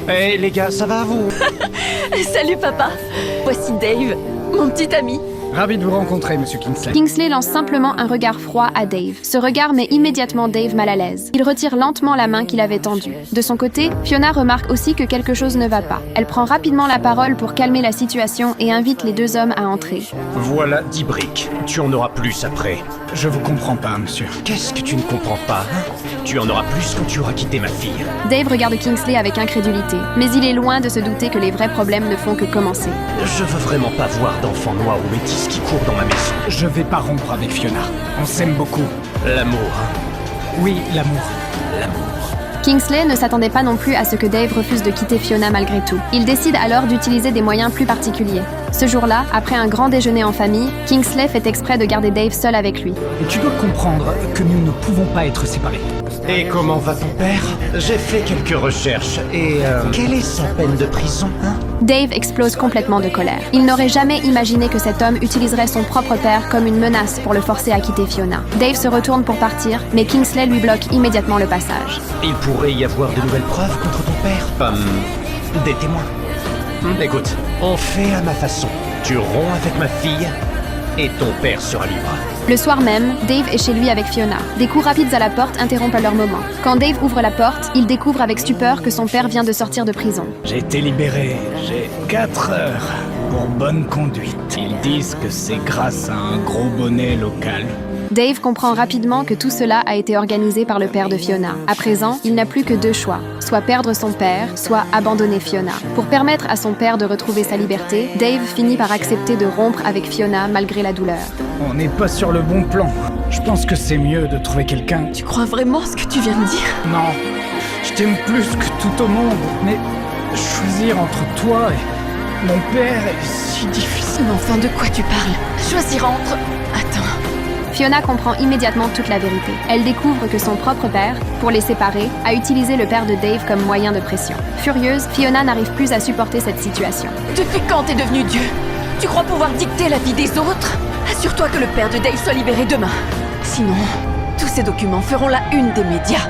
Hey les gars, ça va vous? Salut papa, voici Dave, mon petit ami. Ravi de vous rencontrer, monsieur Kingsley. Kingsley lance simplement un regard froid à Dave. Ce regard met immédiatement Dave mal à l'aise. Il retire lentement la main qu'il avait tendue. De son côté, Fiona remarque aussi que quelque chose ne va pas. Elle prend rapidement la parole pour calmer la situation et invite les deux hommes à entrer. Voilà 10 briques. Tu en auras plus après. Je vous comprends pas, monsieur. Qu'est-ce que tu ne comprends pas, hein? Tu en auras plus quand tu auras quitté ma fille. Dave regarde Kingsley avec incrédulité, mais il est loin de se douter que les vrais problèmes ne font que commencer. Je veux vraiment pas voir d'enfants noirs ou métis qui courent dans ma maison. Je vais pas rompre avec Fiona. On s'aime beaucoup. L'amour, hein? Oui, l'amour. L'amour. Kingsley ne s'attendait pas non plus à ce que Dave refuse de quitter Fiona malgré tout. Il décide alors d'utiliser des moyens plus particuliers. Ce jour-là, après un grand déjeuner en famille, Kingsley fait exprès de garder Dave seul avec lui. Et tu dois comprendre que nous ne pouvons pas être séparés. Et comment va ton père? J'ai fait quelques recherches et quelle est sa peine de prison, hein? Dave explose complètement de colère. Il n'aurait jamais imaginé que cet homme utiliserait son propre père comme une menace pour le forcer à quitter Fiona. Dave se retourne pour partir, mais Kingsley lui bloque immédiatement le passage. Il pourrait y avoir de nouvelles preuves contre ton père? Des témoins. Écoute, on fait à ma façon. Tu romps avec ma fille et ton père sera libre. Le soir même, Dave est chez lui avec Fiona. Des coups rapides à la porte interrompent leur moment. Quand Dave ouvre la porte, il découvre avec stupeur que son père vient de sortir de prison. J'ai été libéré. J'ai 4 heures pour bonne conduite. Ils disent que c'est grâce à un gros bonnet local. Dave comprend rapidement que tout cela a été organisé par le père de Fiona. À présent, il n'a plus que 2 choix, soit perdre son père, soit abandonner Fiona. Pour permettre à son père de retrouver sa liberté, Dave finit par accepter de rompre avec Fiona malgré la douleur. On n'est pas sur le bon plan. Je pense que c'est mieux de trouver quelqu'un. Tu crois vraiment ce que tu viens de dire? Non, je t'aime plus que tout au monde, mais choisir entre toi et mon père est si difficile. Mais enfin, de quoi tu parles? Choisir entre... Attends... Fiona comprend immédiatement toute la vérité. Elle découvre que son propre père, pour les séparer, a utilisé le père de Dave comme moyen de pression. Furieuse, Fiona n'arrive plus à supporter cette situation. Depuis quand t'es devenu Dieu? Tu crois pouvoir dicter la vie des autres? Assure-toi que le père de Dave soit libéré demain. Sinon, tous ces documents feront la une des médias.